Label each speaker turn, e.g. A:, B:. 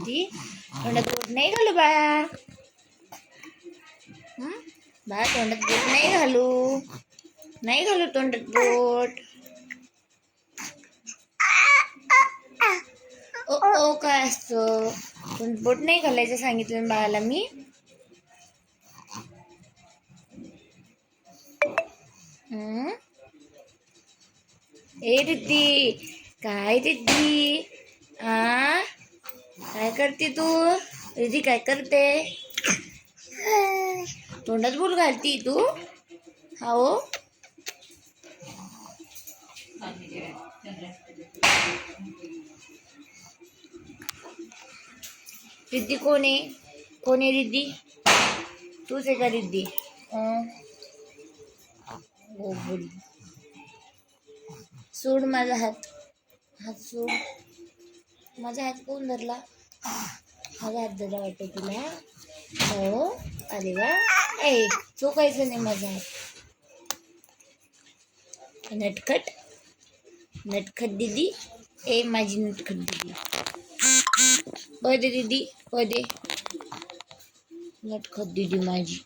A: रिद्धी तोंडात बोट नाही घालू बाळा. बाळा तोंडात बोट नाही घालू. नाही घालू तोंडात बोट. ओ ओ काय असतं. तोंडात बोट नाही घालायचं सांगितलं बाळाला मी. ए रिद्धी काय रिद्धी काय करते तू. रिद्धी काय करते. तोंडात बोट घालती तू. हो रिद्धी कोण आहे. कोण आहे रिद्धी. तूच आहे का रिद्धी. सोड माझा हात. हात सोड. माझा हात कोण धरला. माझा हात धरला वाटतं तुला. हो अरे वा. ए चोकायचं नाही माझा हात. नटखट नटखट दीदी. ए माझी नटखट दीदी. पदे दीदी पदे. नटखट दीदी माझी.